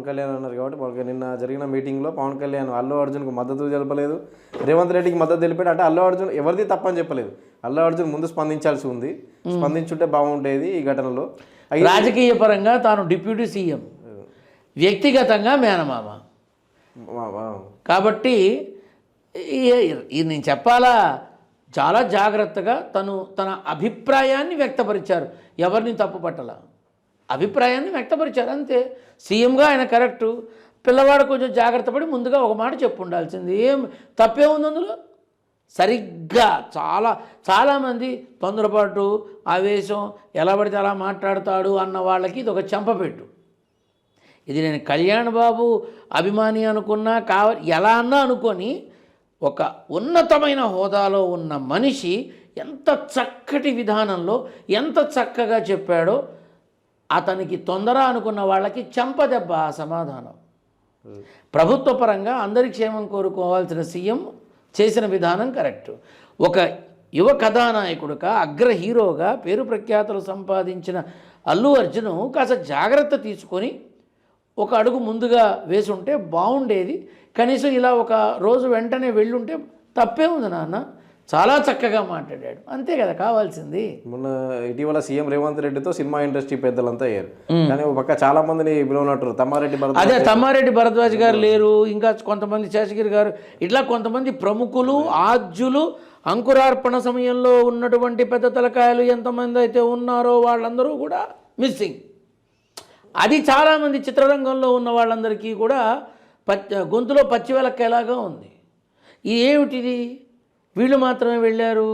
కళ్యాణ్ అన్నారు కాబట్టి నిన్న జరిగిన మీటింగ్లో పవన్ కళ్యాణ్ అల్లు అర్జున్కు మద్దతు తెలపలేదు, రేవంత్ రెడ్డికి మద్దతు తెలిపాడు. అంటే అల్లు అర్జున్ ఎవరిది తప్పని చెప్పలేదు. అల్లు అర్జున్ ముందు స్పందించాల్సి ఉంది, స్పందించుంటే బాగుండేది ఈ ఘటనలో. రాజకీయ పరంగా తాను డిప్యూటీ సీఎం, వ్యక్తిగతంగా మేనమామ కాబట్టి నేను చెప్పాలా, చాలా జాగ్రత్తగా తన అభిప్రాయాన్ని వ్యక్తపరిచారు. ఎవరిని తప్పు పట్టల, అభిప్రాయాన్ని వ్యక్తపరిచారు అంతే. సీఎంగా ఆయన కరెక్టు, పిల్లవాడు కొంచెం జాగ్రత్త పడి ముందుగా ఒక మాట చెప్పు ఉండాల్సింది. ఏం తప్పే ఉంది అందులో? సరిగ్గా చాలామంది తొందరపాటు, ఆవేశం, ఎలా పడితే అలా మాట్లాడతాడు అన్న వాళ్ళకి ఇది ఒక చెంపపెట్టు. ఇది నేను కళ్యాణ్ బాబు అభిమాని అనుకున్నా ఎలా అన్నా అనుకొని, ఒక ఉన్నతమైన హోదాలో ఉన్న మనిషి ఎంత చక్కటి విధానంలో ఎంత చక్కగా చెప్పాడో, అతనికి తొందర అనుకున్న వాళ్ళకి చెంపదెబ్బ ఆ సమాధానం. ప్రభుత్వ పరంగా అందరి క్షేమం కోరుకోవాల్సిన సీఎం చేసిన విధానం కరెక్టు. ఒక యువ కథానాయకుడుగా, అగ్ర హీరోగా పేరు ప్రఖ్యాతలు సంపాదించిన అల్లు అర్జున్ కాస్త జాగ్రత్త తీసుకొని ఒక అడుగు ముందుగా వేసుంటే బాగుండేది. కనీసం ఇలా ఒక రోజు వెంటనే వెళ్ళుంటే తప్పే ఉంది నాన్న. చాలా చక్కగా మాట్లాడాడు, అంతే కదా కావాల్సింది. మొన్న ఇటీవల సీఎం రేవంత్ రెడ్డితో సినిమా ఇండస్ట్రీ పెద్దలంతా అయ్యారు, కానీ ఒక పక్క చాలా మందిని పిలువనట్టు తమ్మారెడ్డి భరద్వాజ్ గారు లేరు, ఇంకా కొంతమంది శేషగిరి గారు, ఇట్లా కొంతమంది ప్రముఖులు, ఆద్యులు, అంకురార్పణ సమయంలో ఉన్నటువంటి పెద్ద తలకాయలు ఎంతమంది అయితే ఉన్నారో వాళ్ళందరూ కూడా మిస్సింగ్. అది చాలామంది చిత్రరంగంలో ఉన్న వాళ్ళందరికీ కూడా గొంతులో పచ్చివెలక్కేలాగా ఉంది. ఏమిటిది? వీళ్ళు మాత్రమే వెళ్ళారు,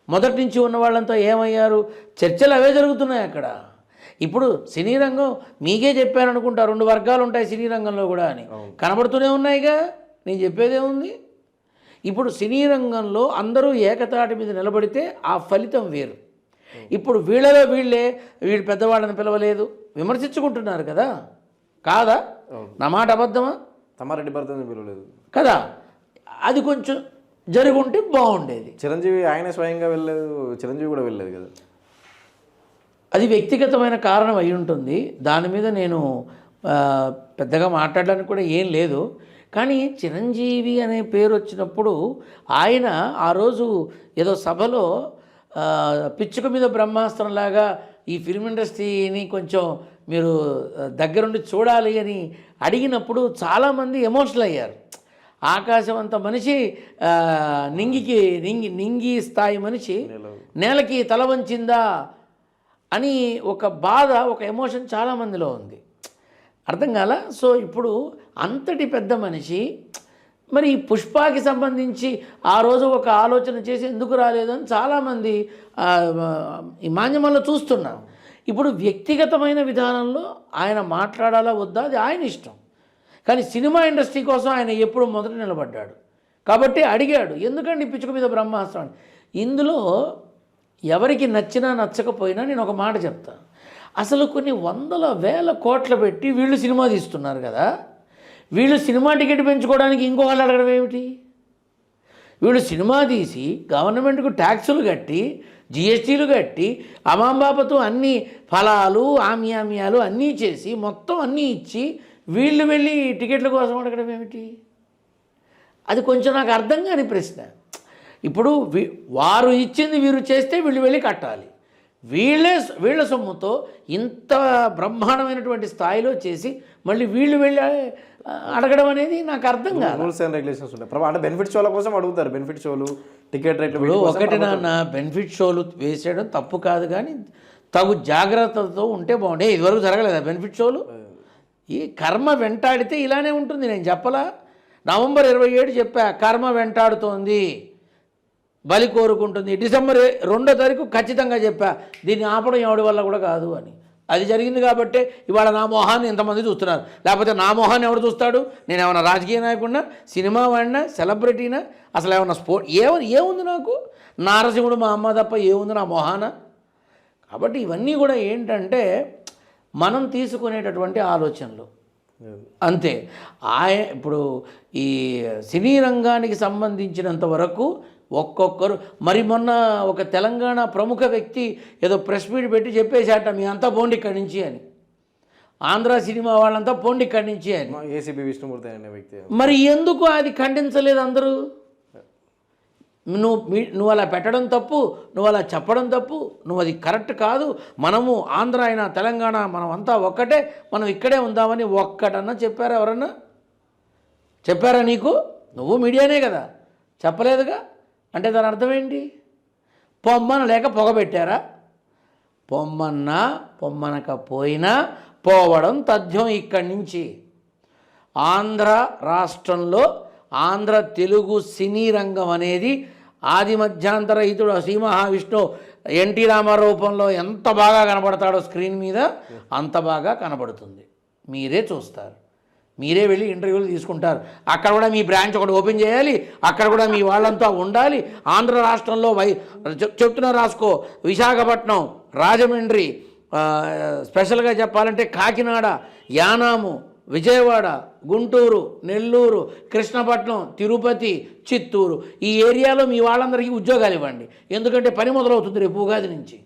మొదటి నుంచి ఉన్న వాళ్ళంతా ఏమయ్యారు? చర్చలు అవే జరుగుతున్నాయి అక్కడ. ఇప్పుడు సినీ రంగం మీకే చెప్పాను అనుకుంటా, 2 వర్గాలు ఉంటాయి సినీ రంగంలో కూడా అని కనబడుతూనే ఉన్నాయిగా. నేను చెప్పేదేముంది? ఇప్పుడు సినీ రంగంలో అందరూ ఏకతాటి మీద నిలబడితే ఆ ఫలితం వేరు. ఇప్పుడు వీళ్ళలో వీళ్ళు పెద్దవాళ్ళని పిలవలేదు, విమర్శించుకుంటున్నారు కదా. కాదా? నా మాట అబద్ధమా? తమ్మారెడ్డి భరద్వాజ్ పిలవలేదు కదా, అది కొంచెం జరుగుంటే బాగుండేది. చిరంజీవి ఆయన స్వయంగా వెళ్ళలేదు, చిరంజీవి కూడా వెళ్ళలేదు కదా. అది వ్యక్తిగతమైన కారణం అయి ఉంటుంది, దాని మీద నేను పెద్దగా మాట్లాడడానికి కూడా ఏం లేదు. కానీ చిరంజీవి అనే పేరు వచ్చినప్పుడు ఆయన ఆ రోజు ఏదో సభలో పిచ్చుక మీద బ్రహ్మాస్త్రంలాగా ఈ ఫిల్మ్ ఇండస్ట్రీని కొంచెం మీరు దగ్గరుండి చూడాలి అని అడిగినప్పుడు చాలామంది ఎమోషనల్ అయ్యారు. ఆకాశం అంత మనిషి నింగి స్థాయి మనిషి నేలకి తల వంచిందా అని ఒక బాధ, ఒక ఎమోషన్ చాలామందిలో ఉంది. అర్థం కాల. సో ఇప్పుడు అంతటి పెద్ద మనిషి మరి పుష్పకి సంబంధించి ఆ రోజు ఒక ఆలోచన చేసి ఎందుకు రాలేదని చాలామంది ఈ మాధ్యమంలో చూస్తున్నాం. ఇప్పుడు వ్యక్తిగతమైన విధానంలో ఆయన మాట్లాడాలా వద్దా అది ఆయన ఇష్టం, కానీ సినిమా ఇండస్ట్రీ కోసం ఆయన ఎప్పుడు మొదట నిలబడ్డాడు కాబట్టి అడిగాడు, ఎందుకండి పిచ్చుక మీద బ్రహ్మాస్త్రం. ఇందులో ఎవరికి నచ్చినా నచ్చకపోయినా నేను ఒక మాట చెప్తాను. అసలు కొన్ని 100,000 కోట్లు పెట్టి వీళ్ళు సినిమా తీస్తున్నారు కదా, వీళ్ళు సినిమా టికెట్ పెంచుకోవడానికి ఇంకొకళ్ళు అడగడం ఏమిటి? వీళ్ళు సినిమా తీసి గవర్నమెంట్కు ట్యాక్సులు కట్టి, జిఎస్టీలు కట్టి, అమాంబాపతో అన్ని ఫలాలు ఆమ్యామ్యాలు అన్నీ చేసి మొత్తం అన్నీ ఇచ్చి వీళ్ళు వెళ్ళి టికెట్ల కోసం అడగడం ఏమిటి? అది కొంచెం నాకు అర్థం కాని ప్రశ్న. ఇప్పుడు వారు ఇచ్చింది వీరు చేస్తే వీళ్ళు వెళ్ళి కట్టాలి, వీళ్ళ సొమ్ముతో ఇంత బ్రహ్మాండమైనటువంటి స్థాయిలో చేసి మళ్ళీ వీళ్ళు వెళ్ళి అడగడం అనేది నాకు అర్థం కాదు. రూల్స్ అండ్ రెగ్యులేషన్స్ ఉంటాయి. అంటే బెనిఫిట్ షోల కోసం అడుగుతారు, బెనిఫిట్ షోలు, టికెట్ రేట్లు. ఒకటి నాన్న, బెనిఫిట్ షోలు వేసేయడం తప్పు కాదు, కానీ తగు జాగ్రత్తతో ఉంటే బాగుండే. ఇదివరకు జరగలేదా బెనిఫిట్ షోలు? ఈ కర్మ వెంటాడితే ఇలానే ఉంటుంది. నేను చెప్పలా, నవంబర్ 27 చెప్పా, కర్మ వెంటాడుతోంది, బలి కోరుకుంటుంది. డిసెంబర్ 2వ తారీఖు ఖచ్చితంగా చెప్పా, దీన్ని ఆపడం ఎవడి వల్ల కూడా కాదు అని. అది జరిగింది కాబట్టే ఇవాళ నా మొహాన్ని ఎంతమంది చూస్తున్నారు, లేకపోతే నా మొహాన్ని ఎవడు చూస్తాడు? నేను ఏమన్నా రాజకీయ నాయకుడినా, సినిమా వాడినా, సెలబ్రిటీనా, అసలు ఏమన్నా ఏముంది నాకు? నారసింహుడు మా అమ్మ తప్ప ఏముంది నా మొహాన? కాబట్టి ఇవన్నీ కూడా ఏంటంటే మనం తీసుకునేటటువంటి ఆలోచనలు అంతే. ఇప్పుడు ఈ సినీ రంగానికి సంబంధించినంత వరకు ఒక్కొక్కరు, మరి మొన్న ఒక తెలంగాణ ప్రముఖ వ్యక్తి ఏదో ప్రెస్ మీట్ పెట్టి చెప్పేశాట, మీ అంతా పోండి ఇక్కడి నుంచి అని. ఆంధ్ర సినిమా వాళ్ళంతా పోండి ఇక్కడి నుంచి అని. ఏసీపీ విష్ణుమూర్తి అనే వ్యక్తి. మరి ఎందుకు అది ఖండించలేదు అందరూ? నువ్వు అలా పెట్టడం తప్పు, నువ్వు అలా చెప్పడం తప్పు, నువ్వు అది కరెక్ట్ కాదు, మనము ఆంధ్ర అయినా తెలంగాణ మనం అంతా ఒక్కటే, మనం ఇక్కడే ఉందామని ఒక్కటన్నా చెప్పారా? ఎవరన్నా చెప్పారా నీకు? నువ్వు మీడియానే కదా, చెప్పలేదుగా. అంటే దాని అర్థం ఏంటి? పొమ్మన లేక పొగబెట్టారా? పొమ్మన్నా పొమ్మనకపోయినా పోవడం తథ్యం. ఇక్కడి నుంచి ఆంధ్ర రాష్ట్రంలో ఆంధ్ర తెలుగు సినీ రంగం అనేది ఆది మధ్యాంతర హితుడు శ్రీ మహావిష్ణువు ఎన్టీ రామారావు రూపంలో ఎంత బాగా కనబడతాడో స్క్రీన్ మీద అంత బాగా కనబడుతుంది. మీరే చూస్తారు, మీరే వెళ్ళి ఇంటర్వ్యూలు తీసుకుంటారు. అక్కడ కూడా మీ బ్రాంచ్ ఒకటి ఓపెన్ చేయాలి, అక్కడ కూడా మీ వాళ్ళంతా ఉండాలి. ఆంధ్ర రాష్ట్రంలో చెప్తున్నా రాసుకో, విశాఖపట్నం, రాజమండ్రి, స్పెషల్గా చెప్పాలంటే కాకినాడ, యానాము, విజయవాడ, గుంటూరు, నెల్లూరు, కృష్ణపట్నం, తిరుపతి, చిత్తూరు, ఈ ఏరియాలో మీ వాళ్ళందరికీ ఉద్యోగాలు ఇవ్వండి. ఎందుకంటే పని మొదలవుతుంది రేపు ఉగాది నుంచి.